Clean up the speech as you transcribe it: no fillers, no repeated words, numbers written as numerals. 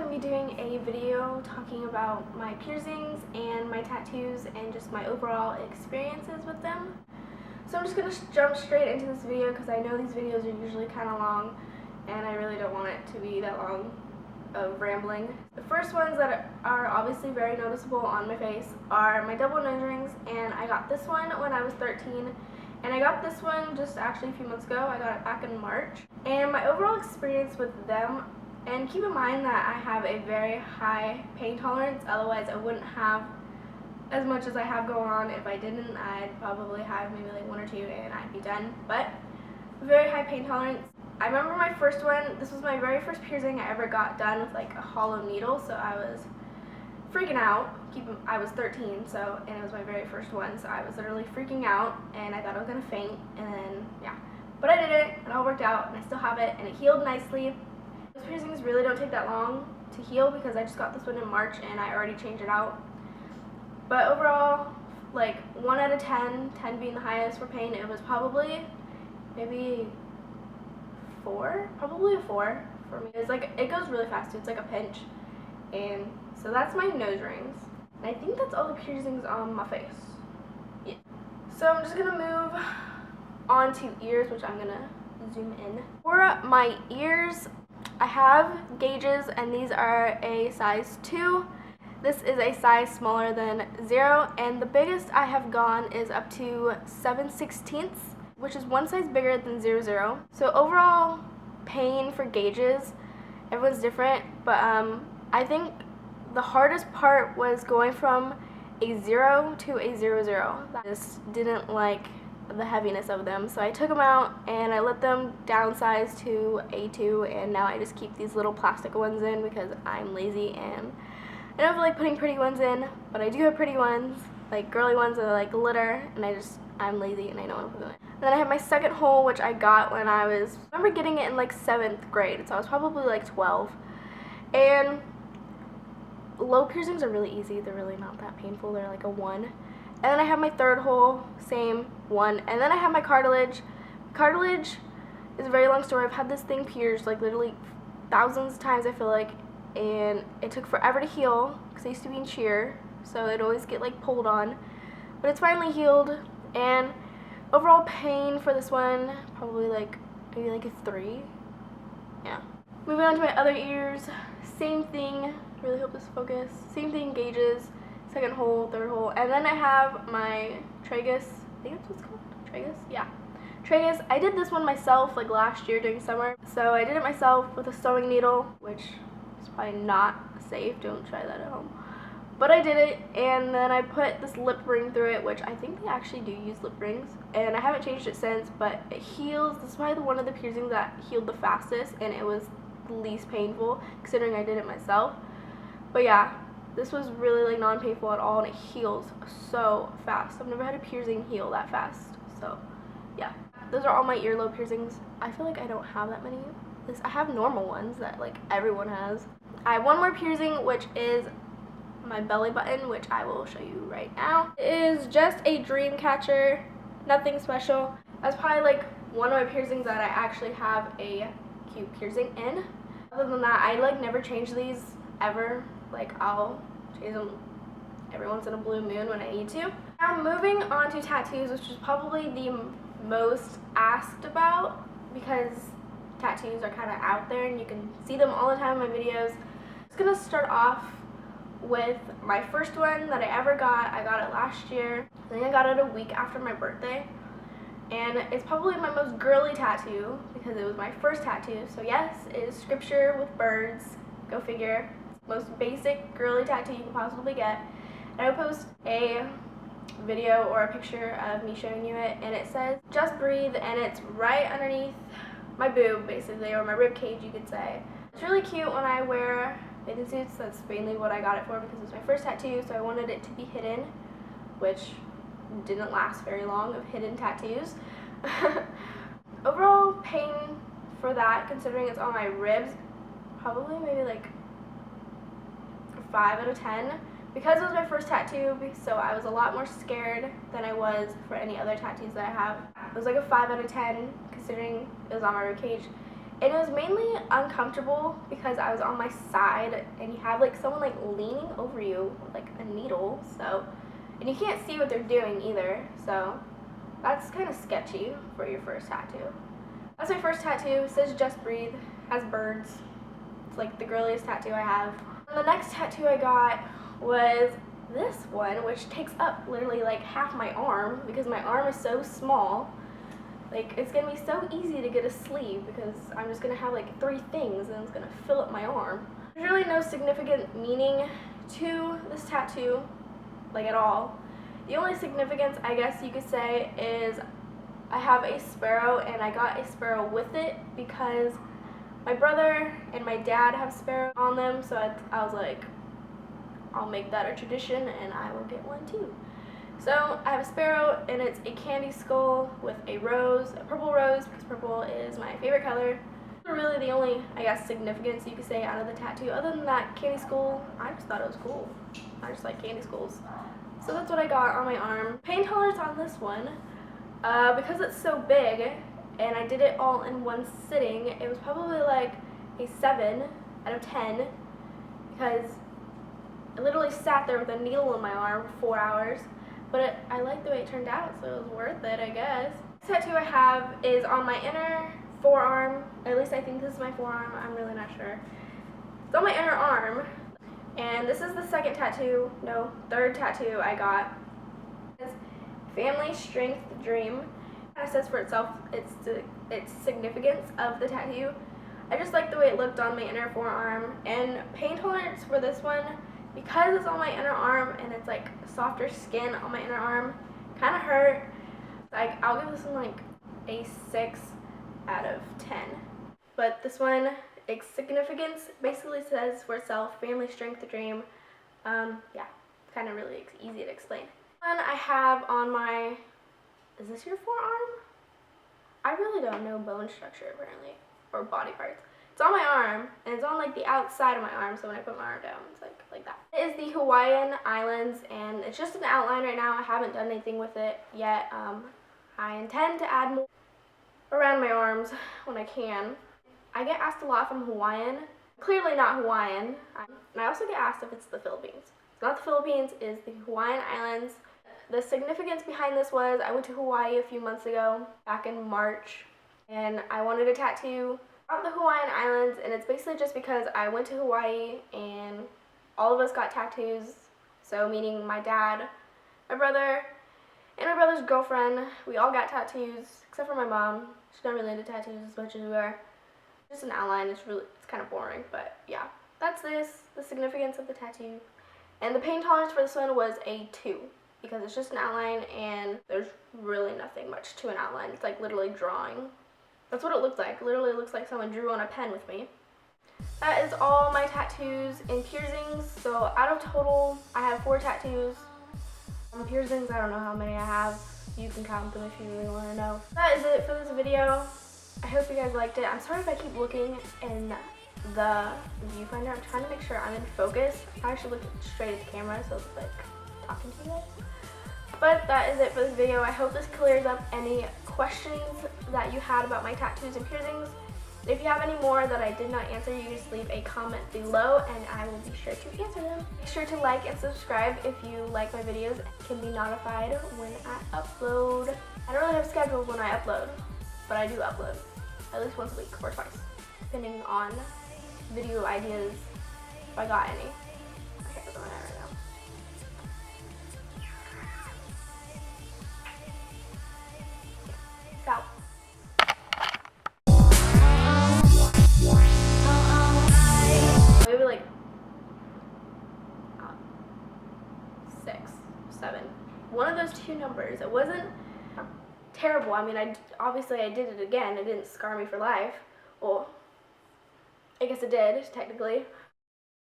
going to be doing a video talking about my piercings and my tattoos and just my overall experiences with them. So I'm just going to jump straight into this video because I know these videos are usually kind of long and I really don't want it to be that long of rambling. The first ones that are obviously very noticeable on my face are my double nose rings, and I got this one when I was 13, and I got this one just actually a few months ago. I got it back in March. And my overall experience with them, and keep in mind that I have a very high pain tolerance, otherwise I wouldn't have as much as I have going on. If I didn't, I'd probably have maybe like one or two and I'd be done, but very high pain tolerance. I remember my first one, this was my very first piercing I ever got done with like a hollow needle, so I was freaking out. I was 13, and it was my very first one, so I was literally freaking out and I thought I was gonna faint, and then yeah. But I did it, and it all worked out, and I still have it, and it healed nicely. Those piercings really don't take that long to heal because I just got this one in March and I already changed it out. But overall, like 1 out of 10, 10 being the highest for pain, it was probably maybe 4, probably a 4 for me. It's like, it goes really fast, it's like a pinch. And so that's my nose rings. And I think that's all the piercings on my face. Yeah. So I'm just gonna move on to ears, which I'm gonna zoom in. For my ears, I have gauges, and these are a size 2. This is a size smaller than 0, and the biggest I have gone is up to 7/16, which is one size bigger than 00. So overall pain for gauges, everyone's different, but I think the hardest part was going from a 0 to a 00. I just didn't like the heaviness of them, so I took them out and I let them downsize to a 2, and now I just keep these little plastic ones in because I'm lazy and I don't feel like putting pretty ones in, but I do have pretty ones, like girly ones that are like glitter, and I'm lazy and I don't want to put them in. And then I have my second hole, which I got when I remember getting it in like 7th grade, so I was probably like 12. And low piercings are really easy, they're really not that painful, they're like a 1. And then I have my third hole, same 1. And then I have my cartilage. Cartilage is a very long story. I've had this thing pierced like literally thousands of times, I feel like, and it took forever to heal because I used to be in cheer, so it'd always get like pulled on. But it's finally healed, and overall pain for this one, probably like maybe like a 3. Yeah. Moving on to my other ears, same thing. Really hope this focus. Same thing, gauges, second hole, third hole, and then I have my tragus. I think that's what's called, tragus. Yeah, tragus. I did this one myself like last year during summer. So I did it myself with a sewing needle, which is probably not safe. Don't try that at home. But I did it, and then I put this lip ring through it, which I think they actually do use lip rings, and I haven't changed it since, but it heals. This is probably one of the piercings that healed the fastest, and it was the least painful, considering I did it myself. But yeah, this was really like non-painful at all, and it heals so fast. I've never had a piercing heal that fast, so yeah. Those are all my earlobe piercings. I feel like I don't have that many. I have normal ones that like everyone has. I have one more piercing, which is my belly button, which I will show you right now. It is just a dream catcher, nothing special. That's probably like one of my piercings that I actually have a cute piercing in. Other than that, I like never change these ever. Like I'll change them every once in a blue moon when I need to. Now moving on to tattoos, which is probably the most asked about because tattoos are kind of out there and you can see them all the time in my videos. I'm just gonna start off with my first one that I ever got. I got it last year. I think I got it a week after my birthday. And it's probably my most girly tattoo because it was my first tattoo. So yes, it is scripture with birds. Go figure. Most basic girly tattoo you can possibly get. And I will post a video or a picture of me showing you it, and it says just breathe, and it's right underneath my boob basically, or my rib cage you could say. It's really cute when I wear bathing suits. That's mainly what I got it for because it was my first tattoo, so I wanted it to be hidden, which didn't last very long of hidden tattoos. Overall pain for that, considering it's on my ribs, probably maybe like 5 out of 10 because it was my first tattoo, so I was a lot more scared than I was for any other tattoos that I have. It was like a 5 out of 10 considering it was on my rib cage, And it was mainly uncomfortable because I was on my side and you have like someone like leaning over you with like a needle, so, and you can't see what they're doing either, so that's kind of sketchy for your first tattoo. That's my first tattoo. It says Just Breathe, has birds. It's like the girliest tattoo I have. And the next tattoo I got was this one, which takes up literally like half my arm because my arm is so small. Like, it's gonna be so easy to get a sleeve because I'm just gonna have like 3 things and it's gonna fill up my arm. There's really no significant meaning to this tattoo, like at all. The only significance, I guess you could say, is I have a sparrow and I got a sparrow with it because my brother and my dad have sparrows on them, so I was like, I'll make that a tradition and I will get one too. So I have a sparrow and it's a candy skull with a rose, a purple rose, because purple is my favorite color. Really the only, I guess, significance you could say out of the tattoo. Other than that candy skull, I just thought it was cool. I just like candy skulls. So that's what I got on my arm. Pain tolerance on this one, because it's so big and I did it all in one sitting, it was probably like a 7 out of 10 because I literally sat there with a needle in my arm for 4 hours. But I like the way it turned out, so it was worth it, I guess. The tattoo I have is on my inner forearm. At least I think this is my forearm. I'm really not sure. It's on my inner arm. And this is the third tattoo I got. It's Family Strength Dream. It says for itself its significance of the tattoo. I just like the way it looked on my inner forearm. And pain tolerance for this one, because it's on my inner arm and it's like softer skin on my inner arm, kind of hurt. Like, I'll give this one like a 6 out of 10. But this one, its significance basically says for itself, family strength dream. Yeah, kind of really easy to explain. One I have on my, is this your forearm? I really don't know bone structure apparently, or body parts. It's on my arm, and it's on like the outside of my arm, so when I put my arm down, it's like that. It is the Hawaiian Islands, and it's just an outline right now. I haven't done anything with it yet. I intend to add more around my arms when I can. I get asked a lot from Hawaiian. Clearly not Hawaiian. And I also get asked if it's the Philippines. It's not the Philippines, it's the Hawaiian Islands. The significance behind this was I went to Hawaii a few months ago, back in March, and I wanted a tattoo of the Hawaiian Islands, and it's basically just because I went to Hawaii and all of us got tattoos, so meaning my dad, my brother, and my brother's girlfriend. We all got tattoos, except for my mom. She's not really into tattoos as much as we are. Just an outline, it's kind of boring, but yeah. That's the significance of the tattoo. And the pain tolerance for this one was a 2, because it's just an outline and there's really nothing much to an outline. It's like literally drawing. That's what it looked like. Literally looks like someone drew on a pen with me. That is all my tattoos and piercings. So out of total, I have 4 tattoos. Piercings, I don't know how many I have. You can count them if you really want to know. That is it for this video. I hope you guys liked it. I'm sorry if I keep looking in the viewfinder. I'm trying to make sure I'm in focus. I should look straight at the camera so it's like talking to you guys. But that is it for this video. I hope this clears up any questions that you had about my tattoos and piercings. If you have any more that I did not answer, you just leave a comment below and I will be sure to answer them. Make sure to like and subscribe if you like my videos and can be notified when I upload. I don't really have schedules when I upload, but I do upload at least once a week or twice, depending on video ideas, if I got any. Okay, we're going right now. Out. Maybe like 6, 7. One of those 2 numbers. It wasn't terrible. I mean, obviously I did it again. It didn't scar me for life. Well, I guess it did, technically.